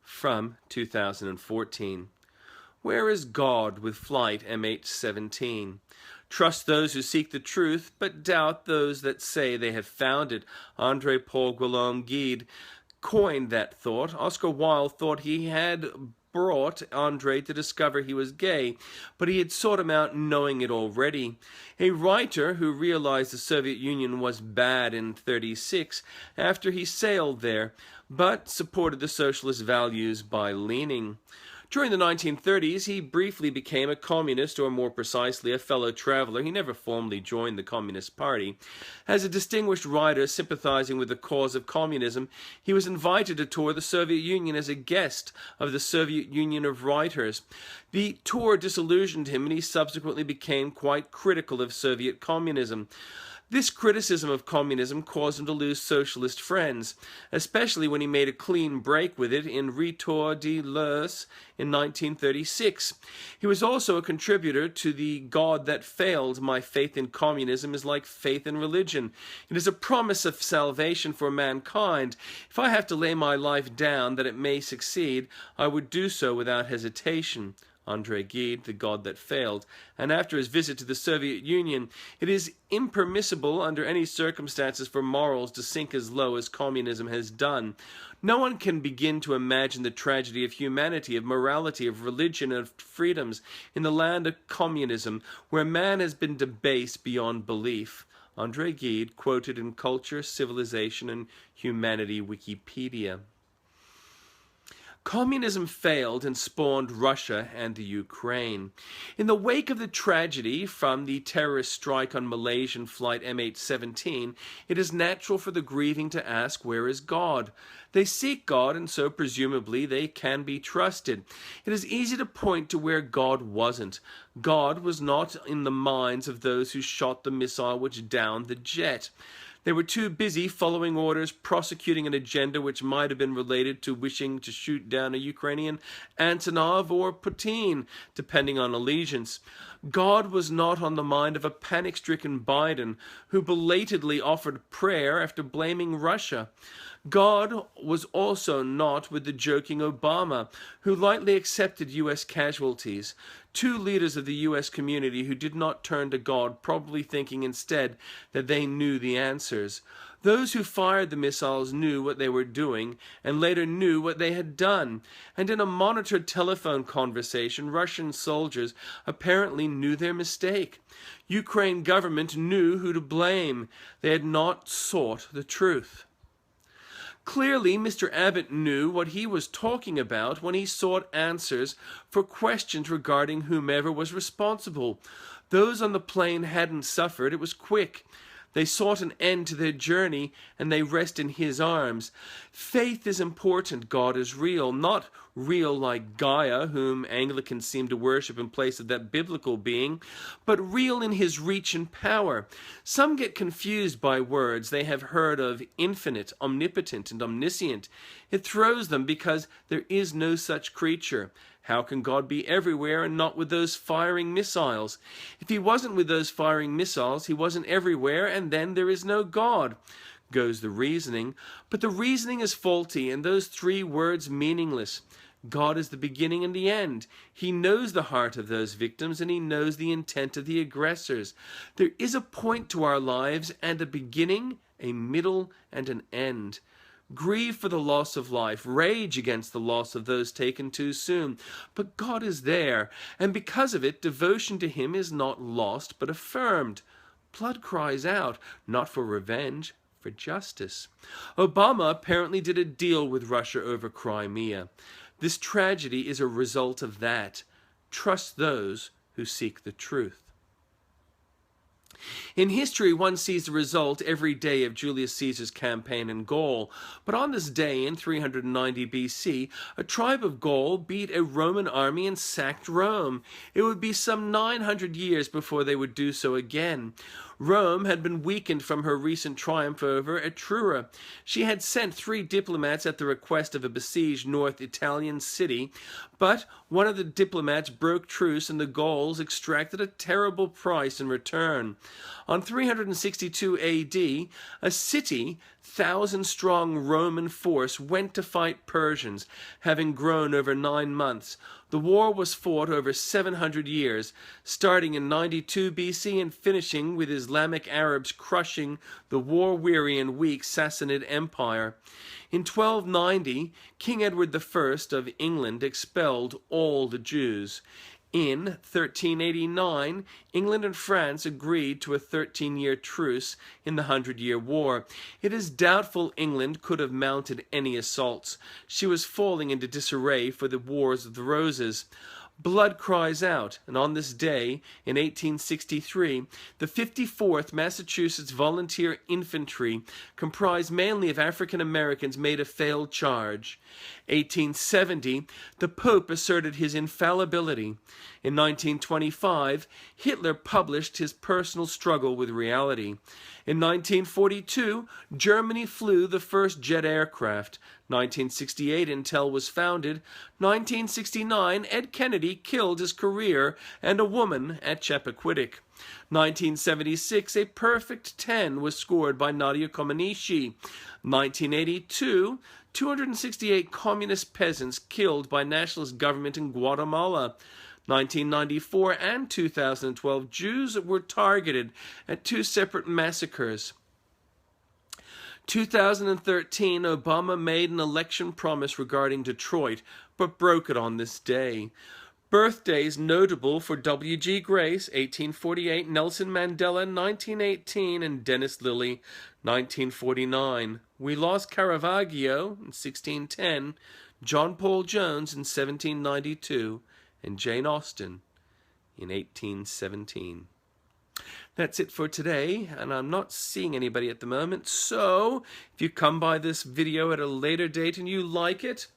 from 2014. Where is God with Flight MH17? Trust those who seek the truth, but doubt those that say they have found it. André Paul Guillaume Gide coined that thought. Oscar Wilde thought he had brought André to discover he was gay, but he had sought him out knowing it already. A writer who realized the Soviet Union was bad in 1936 after he sailed there, but supported the socialist values by leaning. During the 1930s, he briefly became a communist, or more precisely, a fellow traveler. He never formally joined the Communist Party. As a distinguished writer sympathizing with the cause of communism, he was invited to tour the Soviet Union as a guest of the Soviet Union of Writers. The tour disillusioned him, and he subsequently became quite critical of Soviet communism. This criticism of communism caused him to lose socialist friends, especially when he made a clean break with it in Retour de L'U.R.S.S. in 1936. He was also a contributor to the God That Failed.My faith in communism is like faith in religion. It is a promise of salvation for mankind. If I have to lay my life down that it may succeed, I would do so without hesitation. André Gide, The God That Failed. And after his visit to the Soviet Union, it is impermissible under any circumstances for morals to sink as low as communism has done. No one can begin to imagine the tragedy of humanity, of morality, of religion, and of freedoms in the land of communism, where man has been debased beyond belief. André Gide, quoted in Culture, Civilization, and Humanity Wikipedia. Communism failed and spawned Russia and the Ukraine. In the wake of the tragedy from the terrorist strike on Malaysian flight MH17, it is natural for the grieving to ask, where is God? They seek God, and so presumably they can be trusted. It is easy to point to where God wasn't. God was not in the minds of those who shot the missile which downed the jet. They were too busy following orders, prosecuting an agenda which might have been related to wishing to shoot down a Ukrainian Antonov or Putin, depending on allegiance. God was not on the mind of a panic-stricken Biden who belatedly offered prayer after blaming Russia. God was also not with the joking Obama, who lightly accepted U.S. casualties. Two leaders of the U.S. community who did not turn to God, probably thinking instead that they knew the answers. Those who fired the missiles knew what they were doing, and later knew what they had done. And in a monitored telephone conversation, Russian soldiers apparently knew their mistake. Ukraine government knew who to blame. They had not sought the truth. Clearly, Mr. Abbott knew what he was talking about when he sought answers for questions regarding whomever was responsible. Those on the plane hadn't suffered. It was quick. They sought an end to their journey, and they rest in his arms. Faith is important. God is real, not real like Gaia, whom Anglicans seem to worship in place of that biblical being, but real in his reach and power. Some get confused by words. They have heard of infinite, omnipotent, and omniscient. It throws them because there is no such creature. How can God be everywhere and not with those firing missiles? If he wasn't with those firing missiles, he wasn't everywhere, and then there is no God, goes the reasoning. But the reasoning is faulty, and those three words meaningless. God is the beginning and the end. He knows the heart of those victims, and he knows the intent of the aggressors. There is a point to our lives, and a beginning, a middle, and an end. Grieve for the loss of life, rage against the loss of those taken too soon. But God is there, and because of it, devotion to him is not lost, but affirmed. Blood cries out, not for revenge, for justice. Obama apparently did a deal with Russia over Crimea. This tragedy is a result of that. Trust those who seek the truth. In history, one sees the result every day of Julius Caesar's campaign in Gaul. But on this day in 390 BC, a tribe of Gaul beat a Roman army and sacked Rome. It would be some 900 years before they would do so again. Rome had been weakened from her recent triumph over Etruria. She had sent 3 diplomats at the request of a besieged North Italian city, but one of the diplomats broke truce and the Gauls extracted a terrible price in return. On 362 AD, a city 1,000-strong Roman force went to fight Persians, having grown over 9 months. The war was fought over 700 years, starting in 92 BC and finishing with Islamic Arabs crushing the war-weary and weak Sassanid Empire. In 1290, King Edward I of England expelled all the Jews. In 1389, England and France agreed to a 13-year truce in the 100-Year War. It is doubtful England could have mounted any assaults. She was falling into disarray for the Wars of the Roses. Blood cries out, and on this day, in 1863, the 54th Massachusetts Volunteer Infantry, comprised mainly of African Americans, made a failed charge. 1870, the Pope asserted his infallibility. In 1925, Hitler published his personal struggle with reality. In 1942, Germany flew the first jet aircraft. 1968, Intel was founded. 1969, Ed Kennedy killed his career and a woman at Chappaquiddick. 1976, a perfect 10 was scored by Nadia Comaneci. 1982, 268 communist peasants killed by nationalist government in Guatemala. 1994 and 2012, Jews were targeted at 2 separate massacres. 2013, Obama made an election promise regarding Detroit, but broke it on this day. Birthdays notable for W.G. Grace, 1848, Nelson Mandela, 1918, and Dennis Lilly, 1949. We lost Caravaggio in 1610, John Paul Jones in 1792, and Jane Austen in 1817. That's it for today, and I'm not seeing anybody at the moment, so if you come by this video at a later date and you like it,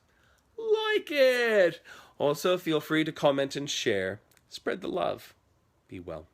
like it! Also, feel free to comment and share. Spread the love. Be well.